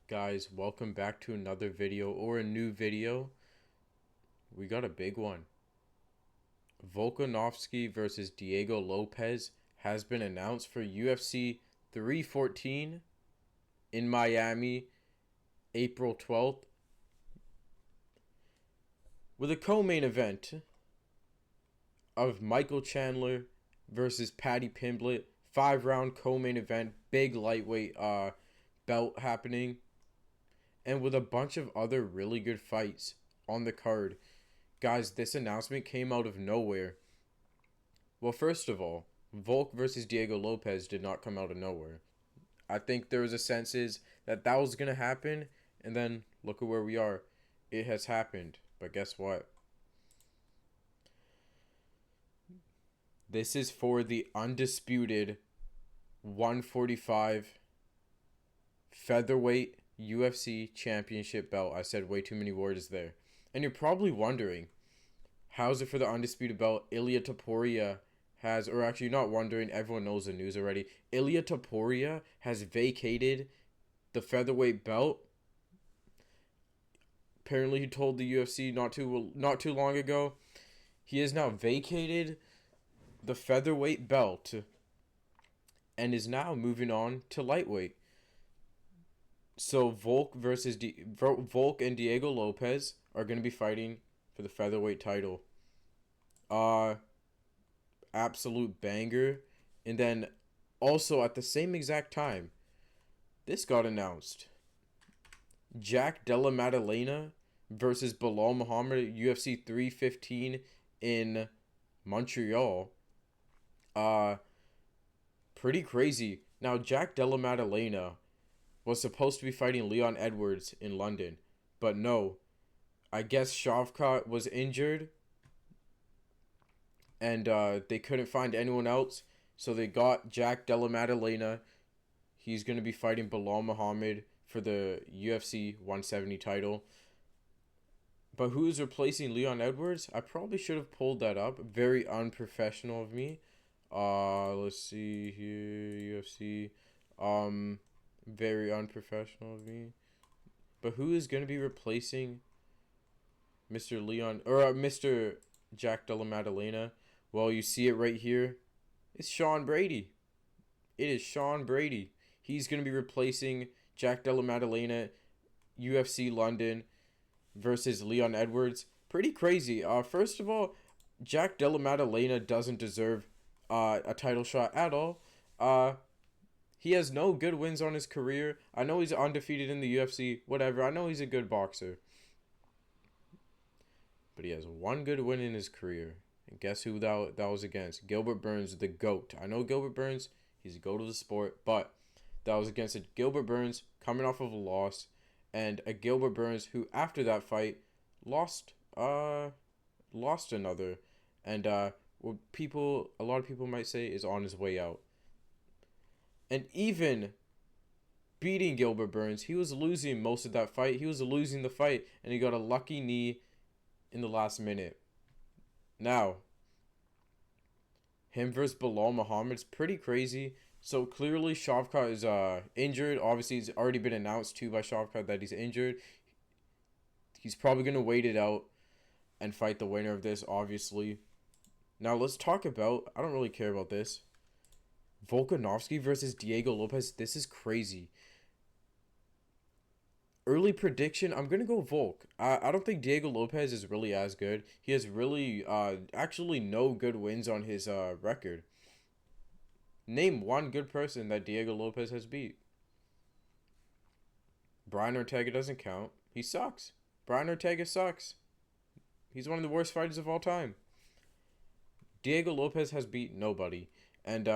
Guys, welcome back to another video or a new video. We got a big one. Volkanovski versus Diego Lopes has been announced for UFC 314 in Miami, April 12th, with a co-main event of Michael Chandler versus Paddy Pimblet. 5-round co-main event, big lightweight belt happening, and with a bunch of other really good fights on the card. Guys, this announcement came out of nowhere. Well, first of all, Volk versus Diego Lopes did not come out of nowhere. I think there was a sense that was going to happen, and then look at where we are. It has happened, but guess what? This is for the undisputed 145 featherweight UFC championship belt. I said way too many words there. And you're probably wondering, how's it for the undisputed belt? Ilia Tuporia has, or actually not wondering, everyone knows the news already. Ilia Tuporia has vacated the featherweight belt. Apparently he told the UFC not too long ago. He has now vacated the featherweight belt and is now moving on to lightweight. So Volk and Diego Lopes are going to be fighting for the featherweight title. Absolute banger. And then also at the same exact time, this got announced. Jack Della Maddalena versus Bilal Muhammad at UFC 315 in Montreal. Pretty crazy. Now, Jack Della Maddalena was supposed to be fighting Leon Edwards in London, but no. I guess Shavkat was injured, and they couldn't find anyone else, so they got Jack Della Maddalena. He's going to be fighting Bilal Muhammad for the UFC 170 title. But who's replacing Leon Edwards? I probably should have pulled that up. Very unprofessional of me. Let's see here. UFC. Very unprofessional of me. But who is going to be replacing Mr. Leon, or Mr. Jack Della Maddalena? Well, you see it right here. It's Sean Brady. It is Sean Brady. He's going to be replacing Jack Della Maddalena, UFC London versus Leon Edwards. Pretty crazy. First of all, Jack Della Maddalena doesn't deserve a title shot at all. He has no good wins on his career. I know he's undefeated in the UFC, whatever. I know he's a good boxer. But he has one good win in his career. And guess who that was against? Gilbert Burns, the GOAT. I know Gilbert Burns, he's a GOAT of the sport, but that was against a Gilbert Burns coming off of a loss, and a Gilbert Burns who, after that fight, lost another. And what a lot of people might say is on his way out. And even beating Gilbert Burns, he was losing most of that fight. He was losing the fight, and he got a lucky knee in the last minute. Now, him versus Bilal Muhammad's pretty crazy. So clearly Shavkat is injured. Obviously, it's already been announced too by Shavkat that he's injured. He's probably going to wait it out and fight the winner of this, obviously. Now, let's talk about, I don't really care about this, Volkanovski versus Diego Lopes. This is crazy. Early prediction, I'm going to go Volk. I don't think Diego Lopes is really as good. He has really, actually no good wins on his record. Name one good person that Diego Lopes has beat. Brian Ortega doesn't count. He sucks. Brian Ortega sucks. He's one of the worst fighters of all time. Diego Lopes has beat nobody. And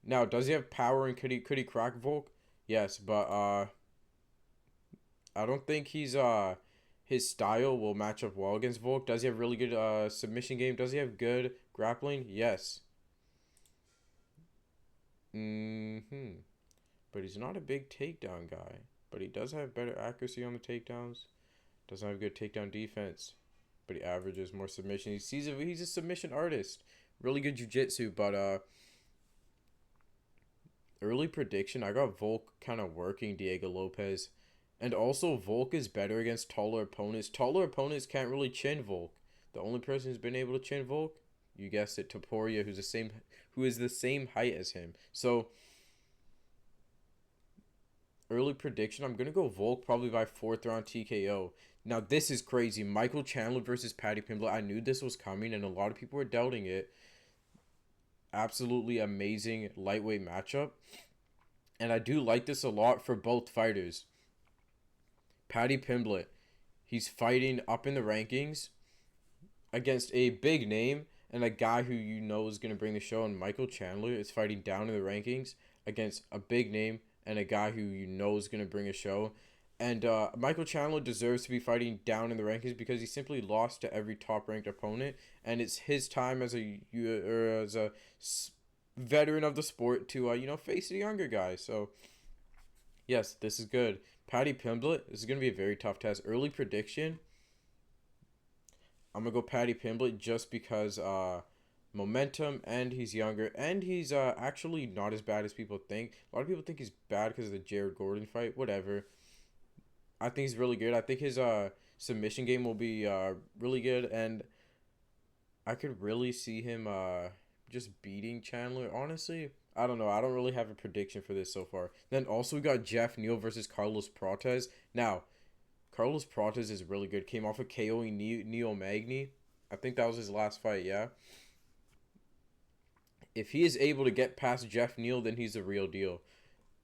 now, does he have power and could he crack Volk? Yes, but I don't think his style will match up well against Volk. Does he have really good submission game? Does he have good grappling? Yes. But he's not a big takedown guy. But he does have better accuracy on the takedowns. Doesn't have good takedown defense. But he averages more submissions. He's a submission artist. Really good jiu-jitsu, but early prediction, I got Volk kind of working Diego Lopes. And also, Volk is better against taller opponents. Taller opponents can't really chin Volk. The only person who's been able to chin Volk, you guessed it, Tuporia, who is the same height as him. So, early prediction, I'm gonna go Volk probably by 4th round TKO. Now this is crazy. Michael Chandler versus Paddy Pimblet. I knew this was coming, and a lot of people were doubting it. Absolutely amazing lightweight matchup, and I do like this a lot for both fighters. Paddy Pimblet, he's fighting up in the rankings against a big name and a guy who you know is going to bring the show. And Michael Chandler is fighting down in the rankings against a big name and a guy who you know is going to bring a show. And Michael Chandler deserves to be fighting down in the rankings because he simply lost to every top-ranked opponent, and it's his time as a veteran of the sport to face the younger guys. So yes, this is good. Paddy Pimblet, this is going to be a very tough test. Early prediction, I'm going to go Paddy Pimblet just because momentum, and he's younger, and he's actually not as bad as people think. A lot of people think he's bad because of the Jared Gordon fight. Whatever. I think he's really good. I think his submission game will be really good, and I could really see him just beating Chandler. Honestly, I don't know. I don't really have a prediction for this so far. Then also we got Jeff Neal versus Carlos Prates. Now, Carlos Prates is really good. Came off of KOing Neo Magny. I think that was his last fight, yeah. If he is able to get past Jeff Neal, then he's the real deal.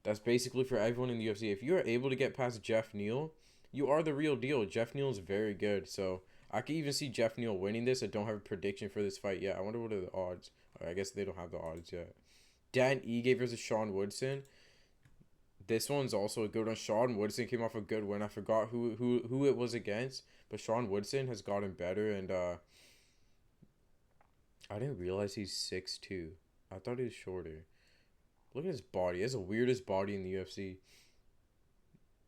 That's basically for everyone in the UFC. If you are able to get past Jeff Neal, you are the real deal. Jeff Neal is very good. So I can even see Jeff Neal winning this. I don't have a prediction for this fight yet. I wonder what are the odds. I guess they don't have the odds yet. Dan Ige versus Sean Woodson. This one's also a good one. Sean Woodson came off a good win. I forgot who it was against, but Sean Woodson has gotten better, and I didn't realize he's 6'2". I thought he was shorter. Look at his body. He has the weirdest body in the UFC.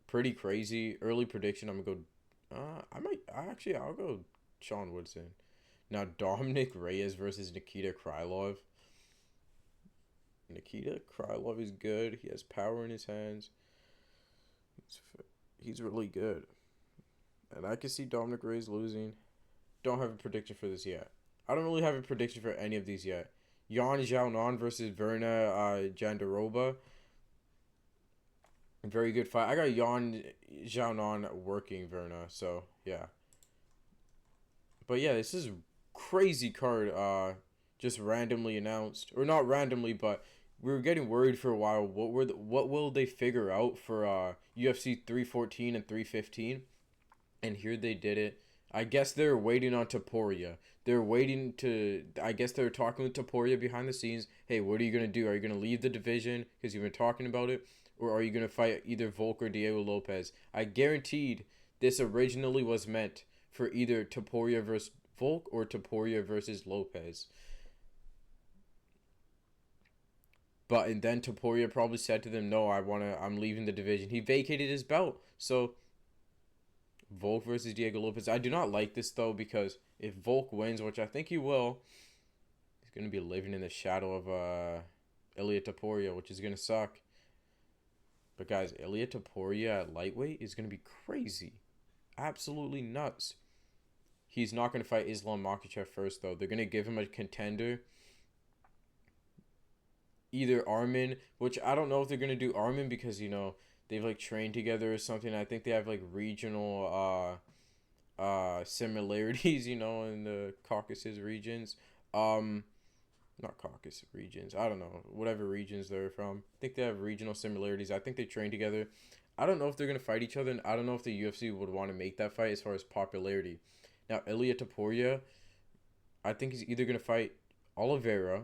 Pretty crazy. Early prediction, I'm going to go... I'll go Sean Woodson. Now, Dominic Reyes versus Nikita Krylov. Nikita Krylov is good. He has power in his hands. He's really good. And I can see Dominic Reyes losing. Don't have a prediction for this yet. I don't really have a prediction for any of these yet. Yan Xiaonan versus Verna Jandiroba. Very good fight. I got Yan Xiaonan working Verna, so yeah. But yeah, this is crazy card just randomly announced. Or not randomly, but we were getting worried for a while. What will they figure out for UFC 314 and 315? And here they did it. I guess they're waiting on Tuporia. I guess they're talking with Tuporia behind the scenes. Hey, what are you going to do? Are you going to leave the division because you've been talking about it? Or are you going to fight either Volk or Diego Lopes? I guaranteed this originally was meant for either Tuporia versus Volk or Tuporia versus Lopes. And then Tuporia probably said to them, no, I'm leaving the division. He vacated his belt. So Volk versus Diego Lopes. I do not like this though, because if Volk wins, which I think he will, he's going to be living in the shadow of Ilia Tuporia, which is going to suck. But guys, Ilia Tuporia at lightweight is going to be crazy. Absolutely nuts. He's not going to fight Islam Makhachev first though. They're going to give him a contender. Either Armin, which I don't know if they're going to do Armin because, they've like trained together or something. I think they have like regional similarities, in the Caucasus regions. Not Caucasus regions. I don't know. Whatever regions they're from. I think they have regional similarities. I think they train together. I don't know if they're going to fight each other, and I don't know if the UFC would want to make that fight as far as popularity. Now, Ilia Tuporia, I think he's either going to fight Oliveira.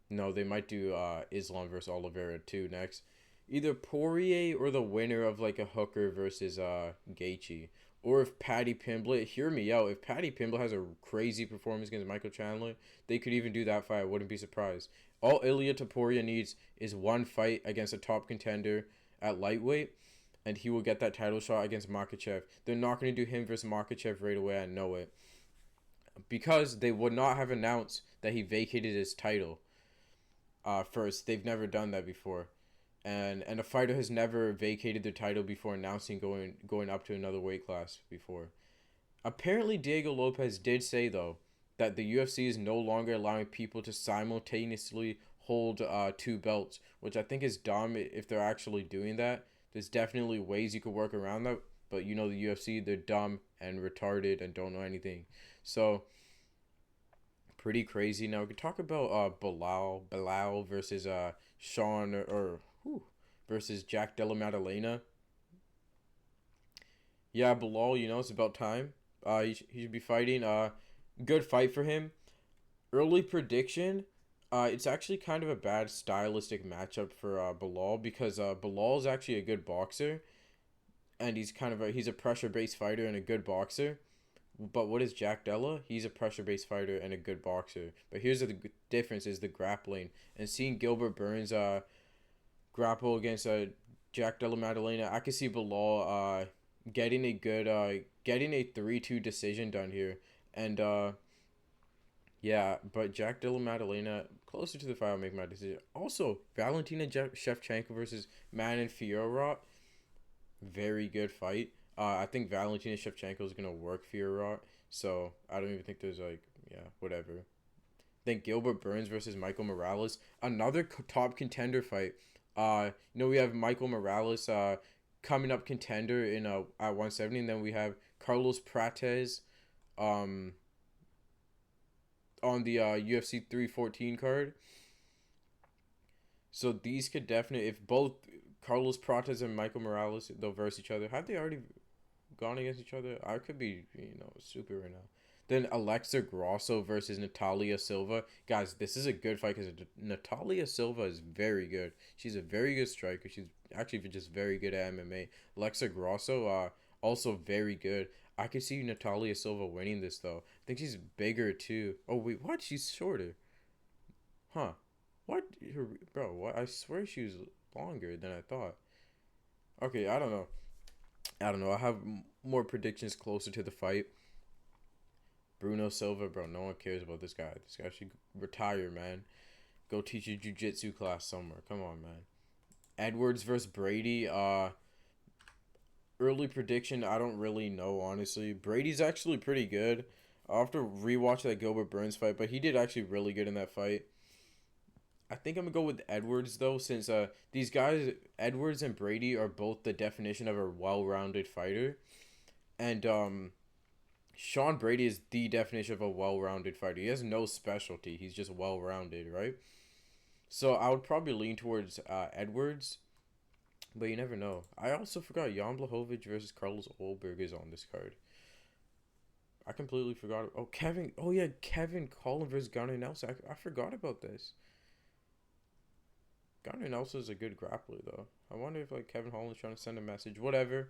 No, they might do Islam versus Oliveira too next. Either Poirier or the winner of like a Hooker versus Gaethje. Or if Paddy Pimblet, hear me out, if Paddy Pimblet has a crazy performance against Michael Chandler, they could even do that fight. I wouldn't be surprised. All Ilia Tuporia needs is one fight against a top contender at lightweight, and he will get that title shot against Makhachev. They're not going to do him versus Makhachev right away, I know it. Because they would not have announced that he vacated his title first. They've never done that before. and a fighter has never vacated their title before announcing going up to another weight class before. Apparently, Diego Lopes did say though that the UFC is no longer allowing people to simultaneously hold two belts, which I think is dumb if they're actually doing that. There's definitely ways you could work around that, but you know the UFC, they're dumb and retarded and don't know anything. So pretty crazy. Now we can talk about Bilal versus Sean versus Jack Della Maddalena. Yeah, Bilal, you know it's about time. He should be fighting. Good fight for him. Early prediction. It's actually kind of a bad stylistic matchup for Bilal because Bilal is actually a good boxer, and he's a pressure based fighter and a good boxer. But what is Jack Della? He's a pressure based fighter and a good boxer. But here's the difference: is the grappling, and seeing Gilbert Burns grapple against Jack Della Maddalena. I could see Bilal getting a 3-2 decision done here, and yeah, but Jack Della Maddalena closer to the fight. I'll make my decision. Also, Valentina Shevchenko versus Manon Fiorot, very good fight. I think Valentina Shevchenko is gonna work Fiorot, so I don't even think there's whatever. Then Gilbert Burns versus Michael Morales, another top contender fight. We have Michael Morales coming up contender in at 170, and then we have Carlos Prates on the UFC 314 card. So these could definitely, if both Carlos Prates and Michael Morales they'll verse each other. Have they already gone against each other? I could be super right now. Then Alexa Grasso versus Natalia Silva. Guys, this is a good fight because Natalia Silva is very good. She's a very good striker. She's actually just very good at MMA. Alexa Grasso, also very good. I could see Natalia Silva winning this, though. I think she's bigger, too. Oh, wait, what? She's shorter. Huh. What? Bro, what? I swear she was longer than I thought. Okay, I don't know. I have more predictions closer to the fight. Bruno Silva, bro, no one cares about this guy. This guy should retire, man. Go teach a jiu-jitsu class somewhere. Come on, man. Edwards versus Brady. Early prediction, I don't really know, honestly. Brady's actually pretty good. I'll have to rewatch that Gilbert Burns fight, but he did actually really good in that fight. I think I'm going to go with Edwards, though, since these guys, Edwards and Brady, are both the definition of a well-rounded fighter. And Sean Brady is the definition of a well-rounded fighter. He has no specialty. He's just well-rounded, right? So I would probably lean towards Edwards, but you never know. I also forgot Jan Blachowicz versus Carlos Ulberg is on this card. I completely forgot. Oh, Kevin. Oh, yeah, Kevin Collin versus Gunnar Nelson. I forgot about this. Gunnar Nelson is a good grappler, though. I wonder if Kevin Holland's trying to send a message. Whatever.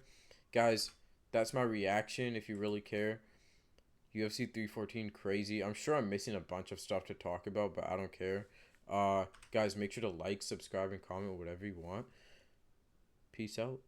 Guys, that's my reaction if you really care. UFC 314, crazy. I'm sure I'm missing a bunch of stuff to talk about, but I don't care. Guys, make sure to like, subscribe, and comment whatever you want. Peace out.